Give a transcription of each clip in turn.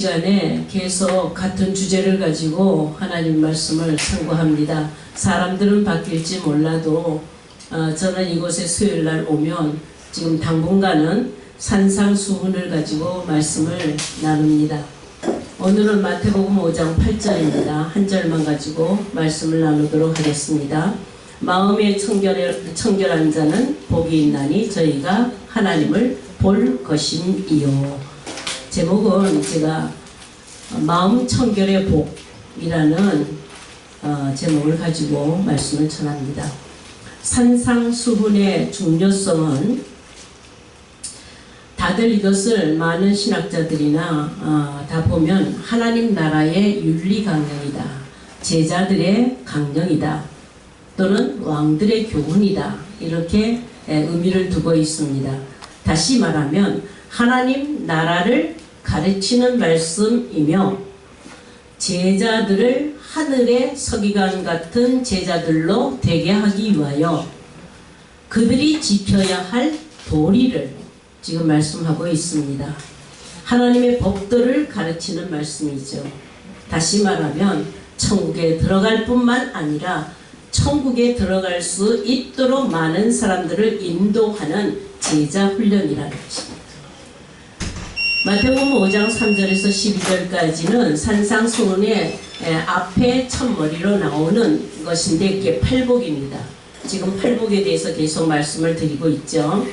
시간에 계속 같은 주제를 가지고 하나님 말씀을 상고합니다. 사람들은 바뀔지 몰라도 저는 이곳에 수요일날 오면 지금 당분간은 산상수훈을 가지고 말씀을 나눕니다. 오늘은 마태복음 5장 8절입니다. 한 절만 가지고 말씀을 나누도록 하겠습니다. 마음에 청결한 자는 복이 있나니 저희가 하나님을 볼 것임이요. 제목은 제가 마음 청결의 복이라는 제목을 가지고 말씀을 전합니다. 산상수훈의 중요성은 다들 이것을 많은 신학자들이나 다 보면 하나님 나라의 윤리 강령이다, 제자들의 강령이다, 또는 왕들의 교훈이다, 이렇게 의미를 두고 있습니다. 다시 말하면 하나님 나라를 가르치는 말씀이며 제자들을 하늘의 서기관 같은 제자들로 되게 하기 위하여 그들이 지켜야 할 도리를 지금 말씀하고 있습니다. 하나님의 법도를 가르치는 말씀이죠. 다시 말하면 천국에 들어갈 뿐만 아니라 천국에 들어갈 수 있도록 많은 사람들을 인도하는 제자 훈련이라는 것입니다. 마태복음 5장 3절에서 12절까지는 산상수훈의 앞에 첫머리로 나오는 것인데 이게 팔복입니다. 지금 팔복에 대해서 계속 말씀을 드리고 있죠.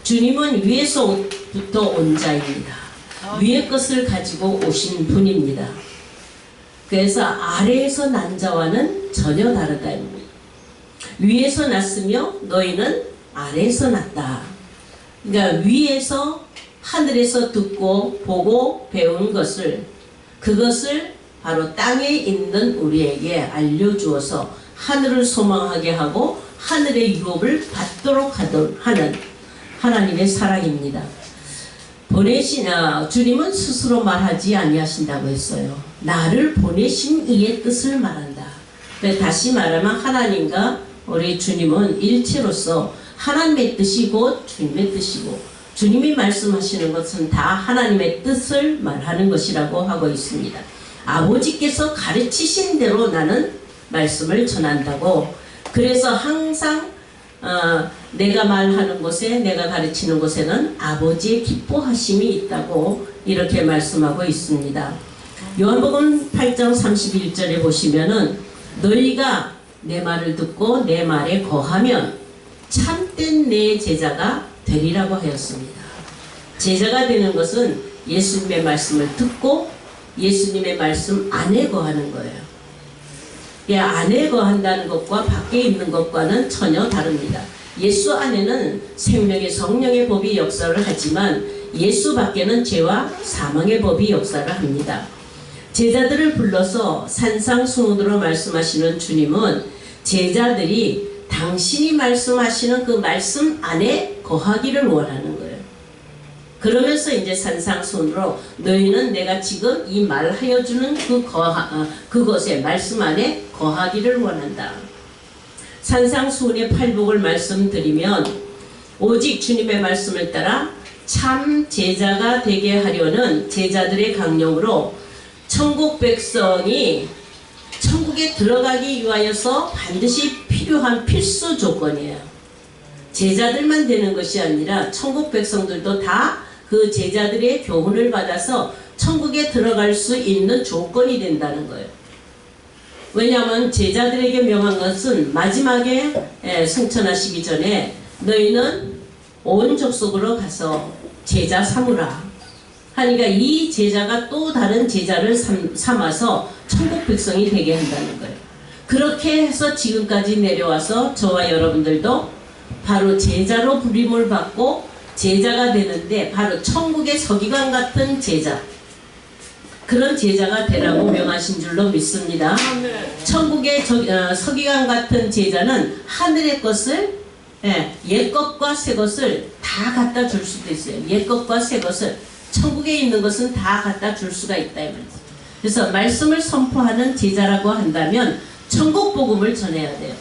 주님은 위에서부터 온 자입니다. 위의 것을 가지고 오신 분입니다. 그래서 아래에서 난 자와는 전혀 다르다. 위에서 났으며 너희는 아래에서 났다. 그러니까 위에서 하늘에서 듣고 보고 배운 것을, 그것을 바로 땅에 있는 우리에게 알려주어서 하늘을 소망하게 하고 하늘의 유업을 받도록 하는 하나님의 사랑입니다. 주님은 스스로 말하지 아니하신다고 했어요. 나를 보내신 이의 뜻을 말한다. 다시 말하면 하나님과 우리 주님은 일체로서 하나님의 뜻이 곧 주님의 뜻이고, 주님이 말씀하시는 것은 다 하나님의 뜻을 말하는 것이라고 하고 있습니다. 아버지께서 가르치신 대로 나는 말씀을 전한다고. 그래서 항상 내가 말하는 곳에, 내가 가르치는 곳에는 아버지의 기뻐하심이 있다고 이렇게 말씀하고 있습니다. 요한복음 8장 31절에 보시면은 너희가 내 말을 듣고 내 말에 거하면 참된 내 제자가 되리라고 하였습니다. 제자가 되는 것은 예수님의 말씀을 듣고 예수님의 말씀 안에 거하는 거예요. 안에 거한다는 것과 밖에 있는 것과는 전혀 다릅니다. 예수 안에는 생명의 성령의 법이 역사를 하지만 예수 밖에는 죄와 사망의 법이 역사를 합니다. 제자들을 불러서 산상수훈으로 말씀하시는 주님은 제자들이 당신이 말씀하시는 그 말씀 안에 거하기를 원하는 거예요. 그러면서 이제 산상수훈으로 너희는 내가 지금 이 말하여 주는 그것에 말씀 안에 거하기를 원한다. 산상수훈의 팔복을 말씀드리면 오직 주님의 말씀을 따라 참 제자가 되게 하려는 제자들의 강령으로 천국 백성이 천국에 들어가기 위하여서 반드시 필요한 필수 조건이에요. 제자들만 되는 것이 아니라 천국 백성들도 다 그 제자들의 교훈을 받아서 천국에 들어갈 수 있는 조건이 된다는 거예요. 왜냐하면 제자들에게 명한 것은 마지막에 승천하시기 전에 너희는 온 족속으로 가서 제자 삼으라 하니까 이 제자가 또 다른 제자를 삼아서 천국 백성이 되게 한다는 거예요. 그렇게 해서 지금까지 내려와서 저와 여러분들도 바로 제자로 부림을 받고 제자가 되는데 바로 천국의 서기관 같은 제자, 그런 제자가 되라고 명하신 줄로 믿습니다. 천국의 서기관 같은 제자는 하늘의 것을, 옛 것과 새 것을 다 갖다 줄 수도 있어요. 옛 것과 새 것을, 천국에 있는 것은 다 갖다 줄 수가 있다 이 말이죠. 그래서 말씀을 선포하는 제자라고 한다면 천국 복음을 전해야 돼요.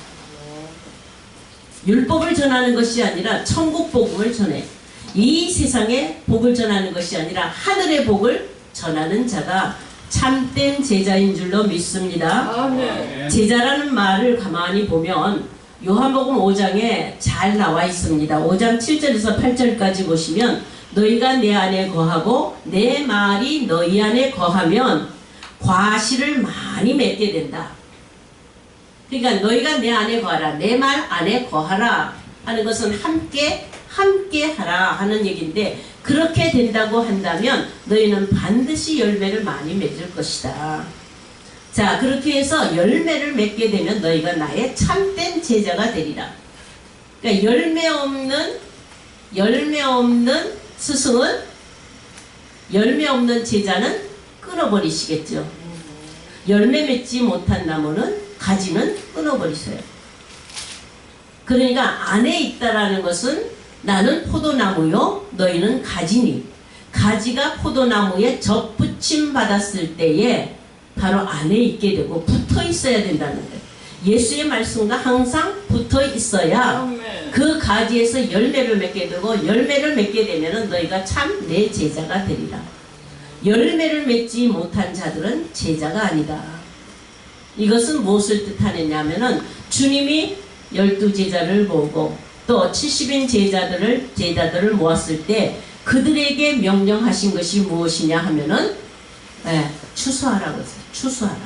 율법을 전하는 것이 아니라 천국 복음을 전해. 이 세상에 복을 전하는 것이 아니라 하늘의 복을 전하는 자가 참된 제자인 줄로 믿습니다. 아멘. 제자라는 말을 가만히 보면 요한복음 5장에 잘 나와 있습니다. 5장 7절에서 8절까지 보시면 너희가 내 안에 거하고 내 말이 너희 안에 거하면 과실을 많이 맺게 된다. 그러니까 너희가 내 안에 거하라, 내 말 안에 거하라 하는 것은 함께 하라 하는 얘기인데, 그렇게 된다고 한다면 너희는 반드시 열매를 많이 맺을 것이다. 자, 그렇게 해서 열매를 맺게 되면 너희가 나의 참된 제자가 되리라. 그러니까 열매 없는 스승은, 열매 없는 제자는 끊어버리시겠죠. 열매 맺지 못한 나무는 가지는 끊어버리세요. 그러니까 안에 있다라는 것은 나는 포도나무요 너희는 가지니, 가지가 포도나무에 접붙임 받았을 때에 바로 안에 있게 되고 붙어 있어야 된다는 거예요. 예수의 말씀과 항상 붙어 있어야 그 가지에서 열매를 맺게 되고, 열매를 맺게 되면 너희가 참 내 제자가 되리라. 열매를 맺지 못한 자들은 제자가 아니다. 이것은 무엇을 뜻하느냐면은 주님이 12제자를 모으고 또 70인 제자들을 모았을 때 그들에게 명령하신 것이 무엇이냐 하면은 추수하라고 했어요. 추수하라.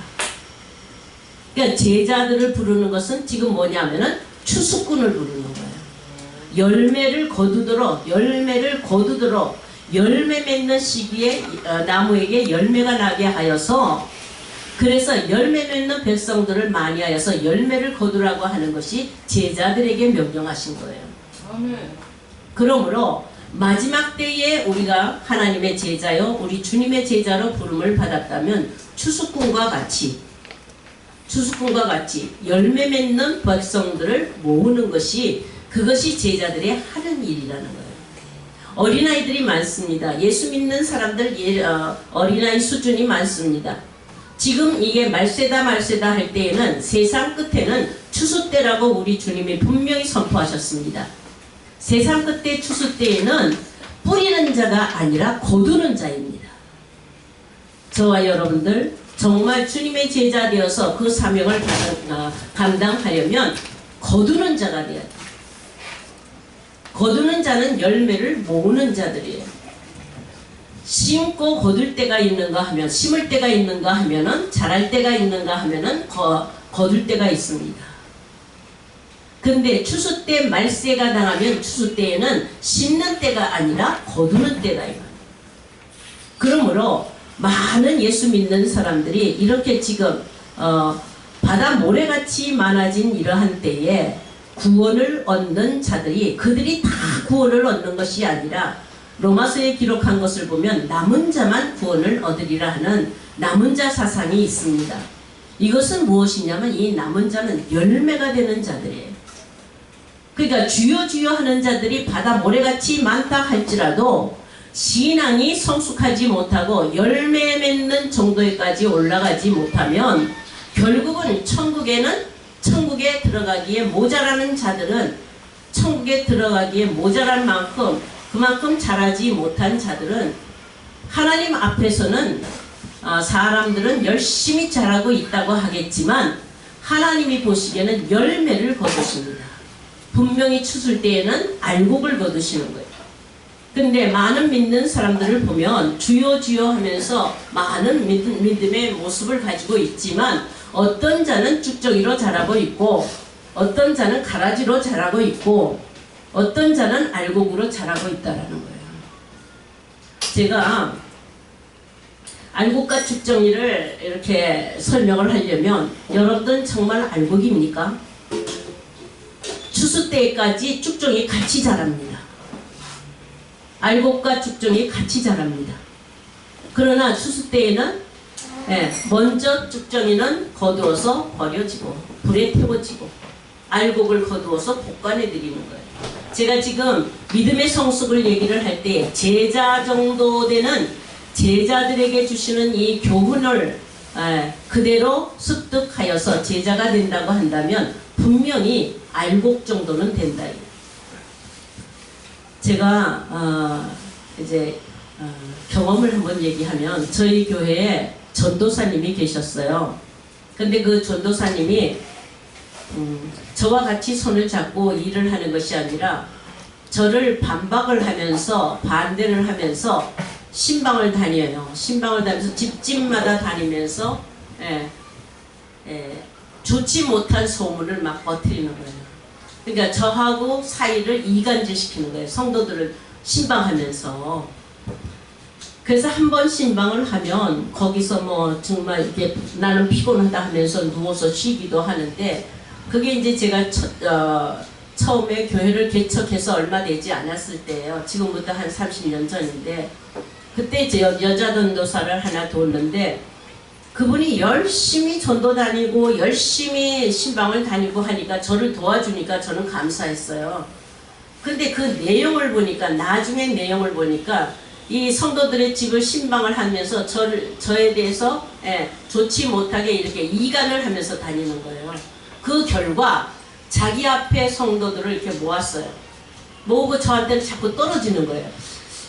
그러니까 제자들을 부르는 것은 지금 뭐냐면은 추수꾼을 부르는 거예요. 열매를 거두도록 열매 맺는 시기에 나무에게 열매가 나게 하여서, 그래서 열매 맺는 백성들을 많이 하여서 열매를 거두라고 하는 것이 제자들에게 명령하신 거예요. 아멘. 그러므로 마지막 때에 우리가 하나님의 제자요 우리 주님의 제자로 부름을 받았다면 추수꾼과 같이 열매 맺는 백성들을 모으는 것이, 그것이 제자들의 하는 일이라는 거예요. 어린아이들이 많습니다. 예수 믿는 사람들 어린아이 수준이 많습니다. 지금 이게 말세다 할 때에는, 세상 끝에는 추수 때라고 우리 주님이 분명히 선포하셨습니다. 세상 끝에 추수 때에는 뿌리는 자가 아니라 거두는 자입니다. 저와 여러분들 정말 주님의 제자 되어서 그 사명을 감당하려면 거두는 자가 돼야 돼요. 거두는 자는 열매를 모으는 자들이에요. 심고 거둘 때가 있는가 하면, 심을 때가 있는가 하면은, 자랄 때가 있는가 하면은 거둘 때가 있습니다. 근데 추수 때 말세가 당하면 추수 때에는 심는 때가 아니라 거두는 때가 있어요. 그러므로 많은 예수 믿는 사람들이 이렇게 지금 바다 모래같이 많아진 이러한 때에 구원을 얻는 자들이, 그들이 다 구원을 얻는 것이 아니라 로마서에 기록한 것을 보면 남은 자만 구원을 얻으리라 하는 남은 자 사상이 있습니다. 이것은 무엇이냐면 이 남은 자는 열매가 되는 자들이에요. 그러니까 주여 주여 하는 자들이 바다 모래같이 많다 할지라도 신앙이 성숙하지 못하고 열매 맺는 정도에까지 올라가지 못하면 결국은 천국에 들어가기에 모자라는 자들은, 천국에 들어가기에 모자란 만큼 그만큼 자라지 못한 자들은, 하나님 앞에서는 사람들은 열심히 자라고 있다고 하겠지만 하나님이 보시기에는 열매를 거두십니다. 분명히 추수일 때에는 알곡을 거두시는 거예요. 근데 많은 믿는 사람들을 보면 주여 주여 하면서 많은 믿음의 모습을 가지고 있지만 어떤 자는 쭉정이로 자라고 있고, 어떤 자는 가라지로 자라고 있고, 어떤 자는 알곡으로 자라고 있다라는 거예요. 제가 알곡과 쭉정이를 이렇게 설명을 하려면, 여러분들은 정말 알곡입니까? 추수 때까지 쭉정이 같이 자랍니다. 알곡과 쭉정이 같이 자랍니다. 그러나 추수 때에는 먼저 쭉정이는 거두어서 버려지고 불에 태워지고 알곡을 거두어서 복간해 드리는 거예요. 제가 지금 믿음의 성숙을 얘기를 할 때 제자 정도 되는 제자들에게 주시는 이 교훈을 그대로 습득하여서 제자가 된다고 한다면 분명히 알곡 정도는 된다. 제가 이제 경험을 한번 얘기하면 저희 교회에 전도사님이 계셨어요. 근데 그 전도사님이 저와 같이 손을 잡고 일을 하는 것이 아니라 저를 반박을 하면서 반대를 하면서 신방을 다녀요. 신방을 다니면서 집집마다 다니면서 좋지 못한 소문을 막 퍼뜨리는 거예요. 그러니까 저하고 사이를 이간질시키는 거예요. 성도들을 신방하면서. 그래서 한 번 신방을 하면 거기서 뭐 정말 이게 나는 피곤하다 하면서 누워서 쉬기도 하는데, 그게 이제 제가 처음에 교회를 개척해서 얼마 되지 않았을 때예요. 지금부터 한 30년 전인데, 그때 이제 여자 전도사를 하나 뒀는데, 그분이 열심히 전도 다니고 열심히 신방을 다니고 하니까 저를 도와주니까 저는 감사했어요. 근데 그 내용을 보니까, 나중에 내용을 보니까 이 성도들의 집을 신방을 하면서 저에 대해서 좋지 못하게 이렇게 이간을 하면서 다니는 거예요. 그 결과 자기 앞에 성도들을 이렇게 모았어요. 모으고 저한테는 자꾸 떨어지는 거예요.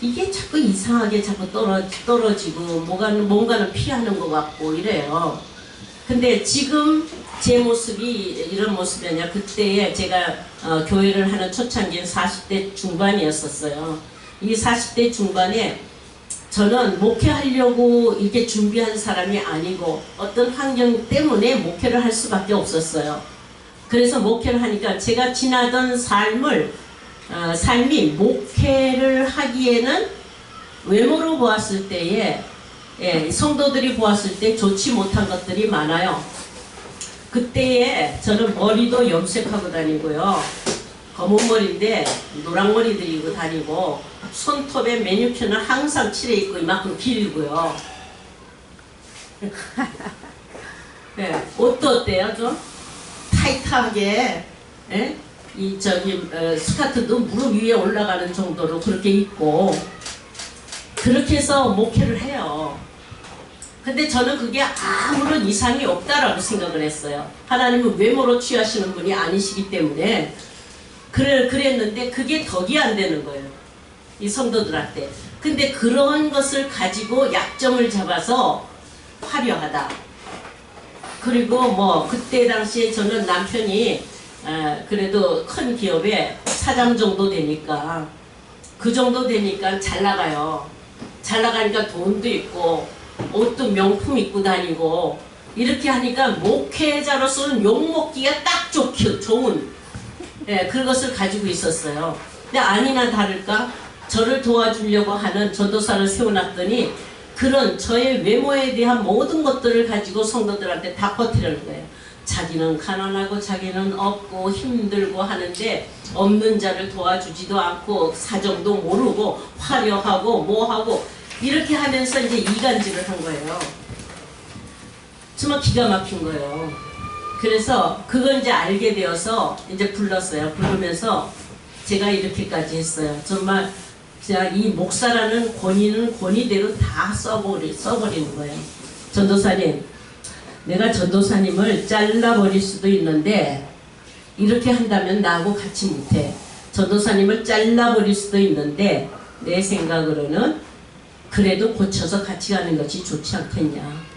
이게 자꾸 이상하게 자꾸 떨어지고 뭔가는 피하는 것 같고 이래요. 근데 지금 제 모습이 이런 모습이 아니라, 그때에 제가 교회를 하는 초창기는 40대 중반이었었어요. 이 40대 중반에 저는 목회하려고 이렇게 준비한 사람이 아니고 어떤 환경 때문에 목회를 할 수밖에 없었어요. 그래서 목회를 하니까 제가 지나던 삶이 목회를 하기에는 외모로 보았을 때에 성도들이 보았을 때 좋지 못한 것들이 많아요. 그때에 저는 머리도 염색하고 다니고요. 검은 머리인데 노란 머리 들이고 다니고, 손톱에 매니큐어는 항상 칠해 있고 이만큼 길고요. 옷도 어때요? 좀 타이트하게, 이 스커트도 무릎 위에 올라가는 정도로 그렇게 입고, 그렇게 해서 목회를 해요. 근데 저는 그게 아무런 이상이 없다라고 생각을 했어요. 하나님은 외모로 취하시는 분이 아니시기 때문에. 그랬는데 그게 덕이 안 되는 거예요, 이 성도들한테. 근데 그런 것을 가지고 약점을 잡아서 화려하다. 그리고 뭐 그때 당시에 저는 남편이 그래도 큰 기업에 사장 정도 되니까, 그 정도 되니까 잘 나가요. 잘 나가니까 돈도 있고 옷도 명품 입고 다니고, 이렇게 하니까 목회자로서는 욕먹기가 딱 좋은 그것을 가지고 있었어요. 근데 아니나 다를까 저를 도와주려고 하는 전도사를 세워놨더니 그런 저의 외모에 대한 모든 것들을 가지고 성도들한테 다 퍼뜨리는 거예요. 자기는 가난하고 자기는 없고 힘들고 하는데 없는 자를 도와주지도 않고 사정도 모르고 화려하고 뭐하고 이렇게 하면서 이제 이간질을 한 거예요. 정말 기가 막힌 거예요. 그래서 그걸 이제 알게 되어서 이제 불렀어요. 부르면서 제가 이렇게까지 했어요. 정말 그냥 이 목사라는 권위는 권위대로 다 써버리는 거예요. 전도사님, 내가 전도사님을 잘라버릴 수도 있는데 이렇게 한다면 나하고 같이 못해. 전도사님을 잘라버릴 수도 있는데 내 생각으로는 그래도 고쳐서 같이 가는 것이 좋지 않겠냐.